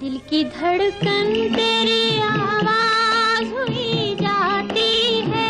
दिल की धड़कन तेरी आवाज हुई जाती है,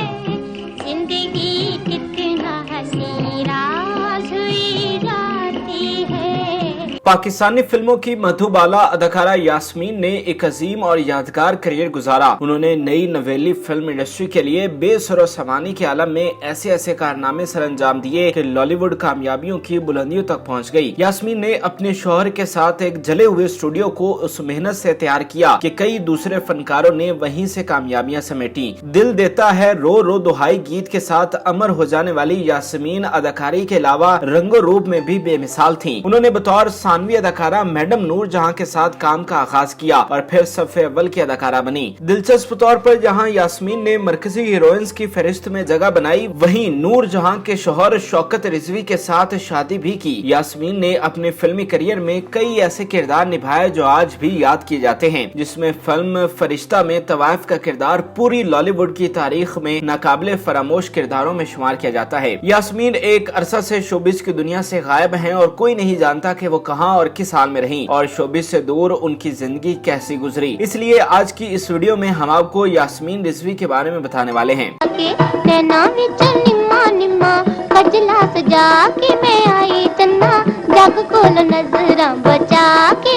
जिंदगी कितना हसी राज हुई जाती है। पाकिस्तानी फिल्मों की मधुबाला अदाकारा यास्मीन ने एक अजीम और यादगार करियर गुजारा। उन्होंने नई नवेली फिल्म इंडस्ट्री के लिए बेसरो समानी के आलम में ऐसे ऐसे कारनामे सर अंजाम दिए कि लॉलीवुड कामयाबियों की बुलंदियों तक पहुंच गई। यास्मीन ने अपने शौहर के साथ एक जले हुए स्टूडियो को उस मेहनत से तैयार किया कि कई दूसरे फनकारों ने वहीं से कामयाबियां समेटी। दिल देता है रो रो दुहाई गीत के साथ अमर हो जाने वाली यास्मीन अदाकारी के अलावा रंगो रूप में भी बेमिसाल थी। उन्होंने बतौर सानवी अदाकारा मैडम नूर जहां के साथ काम का आगाज किया और फिर सफ़े अव्वल की अदाकारा बनी। दिलचस्प तौर पर जहां यास्मीन ने मरकजी हीरोइंस की फहरिस्त में जगह बनाई, वहीं नूर जहां के शौहर शौकत रिजवी के साथ शादी भी की। यास्मीन ने अपने फिल्मी करियर में कई ऐसे किरदार निभाए जो आज भी याद किए जाते हैं, जिसमें फिल्म फरिश्ता में तवाइफ का किरदार पूरी लॉलीवुड की तारीख में नाकाबिले फरामोश किरदारों में शुमार किया जाता है। यास्मीन एक अरसा से शोबिस की दुनिया से गायब हैं और कोई नहीं जानता कि वो कहां और किस हाल में रहीं और शोबिस से दूर उनकी जिंदगी कैसी गुजरी। इसलिए आज की इस वीडियो में हम आपको यास्मीन रिजवी के बारे में बताने वाले हैं।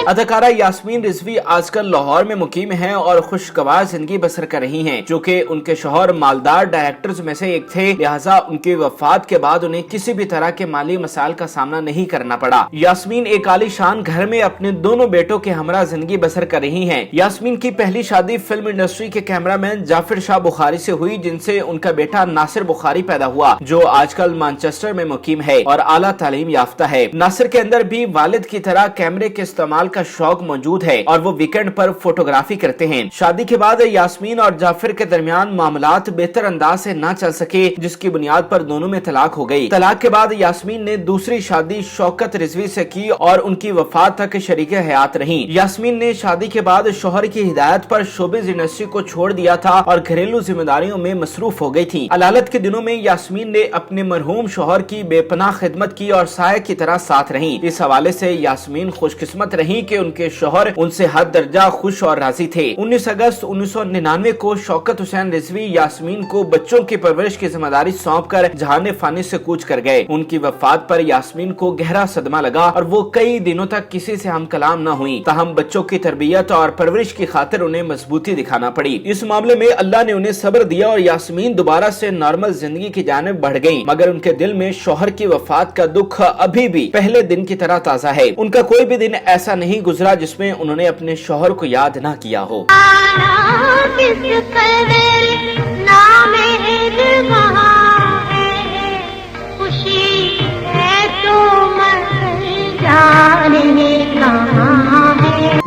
अदाकारा यास्मीन रिजवी आजकल लाहौर में मुकीम हैं और खुशगवार जिंदगी बसर कर रही हैं। चूँकि उनके शौहर मालदार डायरेक्टर्स में से एक थे, लिहाजा उनकी वफात के बाद उन्हें किसी भी तरह के माली मसाइल का सामना नहीं करना पड़ा। यास्मीन एक आलीशान घर में अपने दोनों बेटों के हमरा जिंदगी बसर कर रही हैं। यास्मीन की पहली शादी फिल्म इंडस्ट्री के कैमरामैन जाफिर शाह बुखारी से हुई, जिनसे उनका बेटा नासिर बुखारी पैदा हुआ, जो आजकल मैनचेस्टर में मुकीम है और आला तालीम याफ्ता है। नासिर के अंदर भी वालिद की तरह कैमरे के इस्तेमाल का शौक मौजूद है और वो वीकेंड पर फोटोग्राफी करते हैं। शादी के बाद यास्मीन और जाफिर के दरमियान मामलात बेहतर अंदाज से न चल सके, जिसकी बुनियाद पर दोनों में तलाक हो गई। तलाक के बाद यास्मीन ने दूसरी शादी शौकत रिजवी से की और उनकी वफात तक शरीके हयात रही। यास्मीन ने शादी के बाद शौहर की हिदायत पर शोबिस इंडस्ट्री को छोड़ दिया था और घरेलू जिम्मेदारियों में मसरूफ हो गई थी। अलालत के दिनों में यास्मीन ने अपने मरहूम शौहर की बेपनाह खिदमत की और साया की तरह साथ रही। इस हवाले से यास्मीन खुशकिस्मत रही कि उनके शौहर उनसे हद दर्जा खुश और राजी थे। 19 अगस्त 1999 को शौकत हुसैन रिजवी यास्मीन को बच्चों की परवरिश की जिम्मेदारी सौंप कर जहाने फानी से कूच कर गए। उनकी वफात पर यास्मीन को गहरा सदमा लगा और वो कई दिनों तक किसी से हम कलाम न हुई। ताहम बच्चों की तरबियत और परवरिश की खातिर उन्हें मजबूती दिखाना पड़ी। इस मामले में अल्लाह ने उन्हें सब्र दिया और यास्मीन दोबारा से नॉर्मल जिंदगी की जानिब बढ़ गयी, मगर उनके दिल में शौहर की वफात का दुख अभी भी पहले दिन की तरह ताज़ा है। उनका कोई भी दिन ऐसा नहीं गुजरा जिसमें उन्होंने अपने शौहर को याद न किया हो।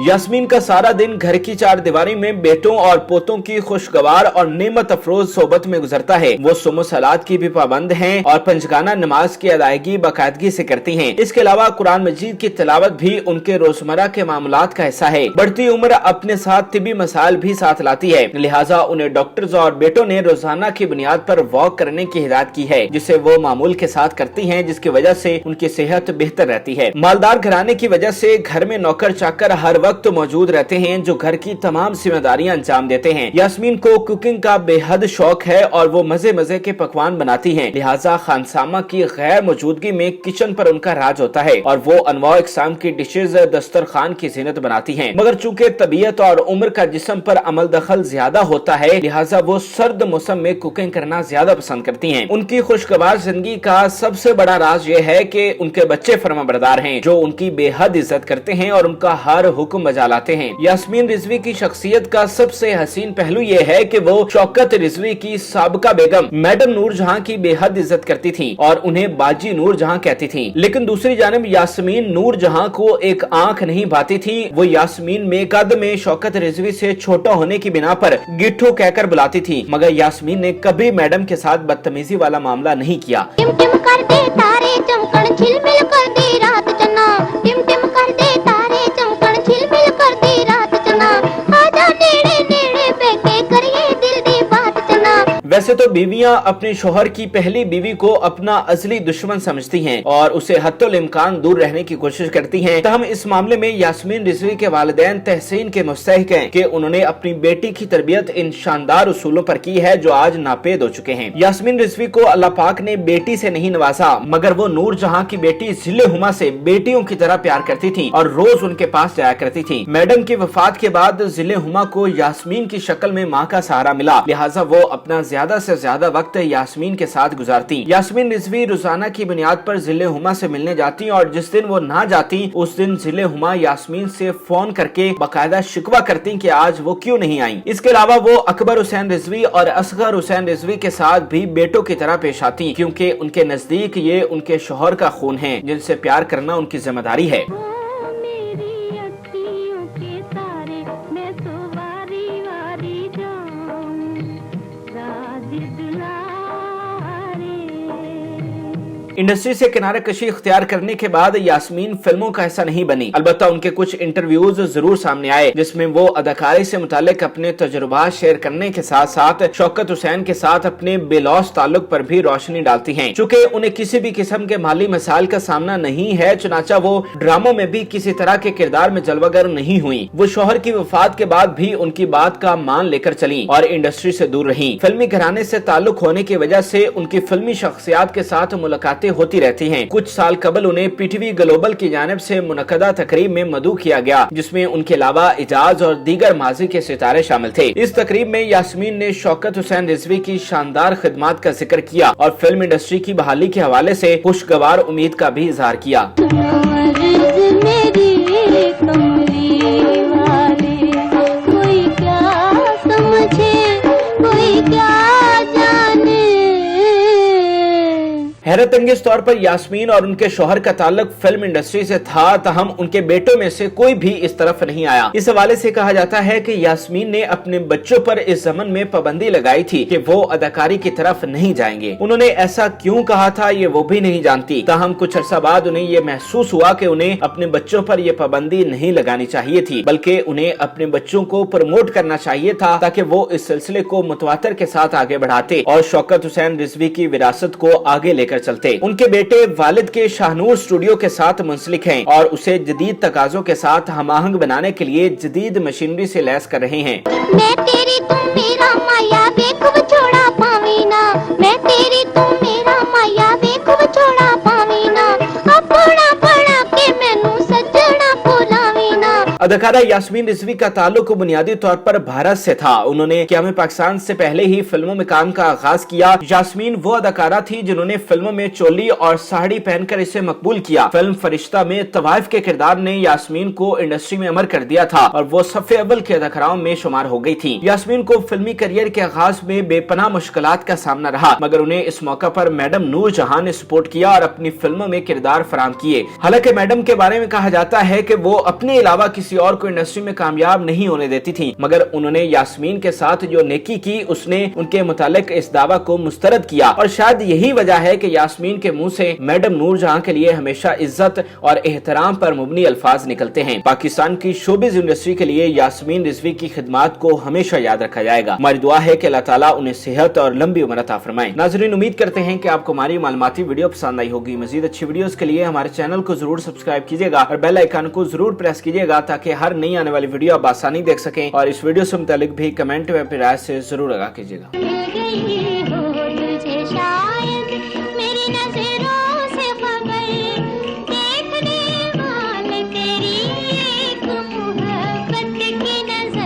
यास्मीन का सारा दिन घर की चार दीवारी में बेटों और पोतों की खुशगवार और नेमत अफरोज सोबत में गुजरता है। वो सुमो सलात की भी पाबंद हैं और पंचगाना नमाज की अदायगी बाकायदगी से करती हैं। इसके अलावा कुरान मजीद की तिलावत भी उनके रोजमर्रा के मामलात का हिस्सा है। बढ़ती उम्र अपने साथ तिबी मसाइल भी साथ लाती है, लिहाजा उन्हें डॉक्टर्स और बेटों ने रोजाना की बुनियाद पर वॉक करने की हिदायत की है, जिसे वो मामूल के साथ करती हैं, जिसकी वजह से उनकी सेहत बेहतर रहती है। मालदार घराने की वजह से घर में नौकर चाकर हर वक्त मौजूद रहते हैं जो घर की तमाम जिम्मेदारियां अंजाम देते हैं। यास्मीन को कुकिंग का बेहद शौक है और वो मजे मजे के पकवान बनाती हैं, लिहाजा खानसामा की गैर मौजूदगी में किचन पर उनका राज होता है और वो अनवाउ इकसाम की डिशेज दस्तरखान की जीनत बनाती हैं। मगर चूंकि तबीयत और उम्र का जिस्म पर अमल दखल ज्यादा होता है, लिहाजा वो सर्द मौसम में कुकिंग करना ज्यादा पसंद करती हैं। उनकी खुशगवार जिंदगी का सबसे बड़ा राज ये है कि उनके बच्चे फरमाबरदार हैं जो उनकी बेहद इज्जत करते हैं और उनका हर हुक्म बजा लाते हैं। यास्मीन रिजवी की शख्सियत का सबसे हसीन पहलू ये है कि वो शौकत रिजवी की साबका बेगम मैडम नूर जहां की बेहद इज्जत करती थी और उन्हें बाजी नूर जहां कहती थी। लेकिन दूसरी जानिब यास्मीन नूर जहां को एक आंख नहीं भाती थी। वो यास्मीन में कद में शौकत रिजवी से छोटा होने की बिना पर गिट्ठू कहकर बुलाती थी, मगर यास्मीन ने कभी मैडम के साथ बदतमीजी वाला मामला नहीं किया। टिम टिम कर दे तारे चमकन झिलमिल कर दे रात चन्ना, टिम टिम कर दे तारे चमकन झिलमिल कर दे रात चन्ना, आजा नेड़े नेड़े बैठे करिए दिल दी बात चन्ना। वैसे तो बीवियां अपने शोहर की पहली बीवी को अपना असली दुश्मन समझती हैं और उसे हत्तुल इम्कान दूर रहने की कोशिश करती हैं। तहम इस मामले में यास्मीन रिजवी के वालिदैन तहसीन के मुस्तहिक हैं कि उन्होंने अपनी बेटी की तरबियत इन शानदार उसूलों पर की है जो आज नापेद हो चुके हैं। यास्मीन रिजवी को अल्लाह पाक ने बेटी से नहीं नवाजा, मगर वो नूर जहां की बेटी जिले हुमा से बेटियों की तरह प्यार करती थी और रोज उनके पास जाया करती थी। मैडम की वफात के बाद जिले हुमा को यास्मीन की शक्ल में माँ का सहारा मिला, लिहाजा वो अपना ज्यादा से ज्यादा वक्त यास्मीन के साथ गुजारती। यास्मीन रिजवी रोजाना की बुनियाद पर जिले हुमा से मिलने जाती और जिस दिन वो ना जाती उस दिन जिले हुमा यास्मीन से फोन करके बाकायदा शिकवा करती कि आज वो क्यों नहीं आई। इसके अलावा वो अकबर हुसैन रिजवी और असगर हुसैन रिजवी के साथ भी बेटों की तरह पेश आती, क्योंकि उनके नजदीक ये उनके शौहर का खून है जिनसे प्यार करना उनकी जिम्मेदारी है। इंडस्ट्री से किनारे कशी इख्तियार करने के बाद यास्मीन फिल्मों का हिस्सा नहीं बनी, अलबत्ता उनके कुछ इंटरव्यूज जरूर सामने आए जिसमें वो अदाकारी से मुतालिक अपने तजुर्बात शेयर करने के साथ साथ शौकत हुसैन के साथ अपने बेलौस ताल्लुक पर भी रोशनी डालती हैं। चूँकि उन्हें किसी भी किस्म के माली मसाइल का सामना नहीं है, चुनाचा वो ड्रामों में भी किसी तरह के किरदार में जलवागर नहीं हुई। वो शौहर की वफात के बाद भी उनकी बात का मान लेकर चली और इंडस्ट्री से दूर रही। फिल्मी घराने से ताल्लुक होने की वजह से उनकी फिल्मी शख्सियात के साथ मुलाकात होती रहती हैं। कुछ साल कबल उन्हें पीटीवी ग्लोबल की जानिब से मुनक्कदा तकरीब में मदऊ किया गया, जिसमें उनके अलावा इजाज और दीगर माजी के सितारे शामिल थे। इस तकरीब में यास्मीन ने शौकत हुसैन रिजवी की शानदार खिदमात का जिक्र किया और फिल्म इंडस्ट्री की बहाली के हवाले से खुशगवार उम्मीद का भी इजहार किया। हैरत अंगेज तौर पर यास्मीन और उनके शौहर का ताल्लुक फिल्म इंडस्ट्री से था, तहम उनके बेटों में से कोई भी इस तरफ नहीं आया। इस हवाले से कहा जाता है कि यास्मीन ने अपने बच्चों पर इस ज़मन में पाबंदी लगाई थी कि वो अदाकारी की तरफ नहीं जाएंगे। उन्होंने ऐसा क्यों कहा था ये वो भी नहीं जानती, तहम कुछ अर्सा बाद उन्हें ये महसूस हुआ कि उन्हें अपने बच्चों पर यह पाबंदी नहीं लगानी चाहिए थी, बल्कि उन्हें अपने बच्चों को प्रमोट करना चाहिए था ताकि वो इस सिलसिले को मुतवातर के साथ आगे बढ़ाते और शौकत हुसैन रिजवी की विरासत को आगे लेकर चलते। उनके बेटे वालिद के शाहनूर स्टूडियो के साथ मुंसलिक हैं और उसे जदीद तकाजों के साथ हमाहंग बनाने के लिए जदीद मशीनरी से लैस कर रहे हैं। मैं तेरी तुम मेरा माया बेखूब छोड़ा पावीना, मैं तेरी तुम मेरा माया बेखूब छोड़ा पावीना, अपना पड़ा के मैनू सजना भुलावीना। अदाकारा यास्मीन रिजवी का ताल्लुक बुनियादी तौर पर भारत से था। उन्होंने क़याम पाकिस्तान से पहले ही फिल्मों में काम का आगाज किया। यास्मीन वो अदाकारा थी जिन्होंने फिल्मों में चोली और साड़ी पहनकर इसे मकबूल किया। फिल्म फरिश्ता में तवाइफ के किरदार ने यास्मीन को इंडस्ट्री में अमर कर दिया था और वो सफ़े अव्वल के अदाकाराओं में शुमार हो गई थी। यास्मीन को फिल्मी करियर के आगाज में बेपनाह मुश्किलात का सामना रहा, मगर उन्हें इस मौका पर मैडम नूर जहां ने सपोर्ट किया और अपनी फिल्मों में किरदार फराम किए। हालांकि मैडम के बारे में कहा जाता है कि वो अपने अलावा किसी और को इंडस्ट्री में कामयाब नहीं होने देती थी, मगर उन्होंने यास्मीन के साथ जो नेकी की उसने उनके मुतालिक इस दावा को मुस्तरद किया और शायद यही वजह है कि यास्मीन के मुंह से मैडम नूर जहां के लिए हमेशा इज्जत और एहतराम पर मुबनी अल्फाज निकलते हैं। पाकिस्तान की शोबिज इंडस्ट्री के लिए यास्मीन रिजवी की खिदमात को हमेशा याद रखा जाएगा। हमारी दुआ है कि अल्लाह ताला उन्हें सेहत और लंबी उम्र अता फरमाए। नाज़रीन, उम्मीद करते हैं कि आपको हमारी मालूमाती वीडियो पसंद आई होगी। मजीद अच्छी वीडियोस के लिए हमारे चैनल को जरूर सब्सक्राइब कीजिएगा और बेल आइकन को जरूर प्रेस कीजिएगा ताकि हर नई आने वाली वीडियो आप आसानी देख सकें। और इस वीडियो से मुतालिक भी कमेंट में अपनी राय से जरूर लगा कीजिएगा। देखने वाले तेरी एक मोहब्बत की नजर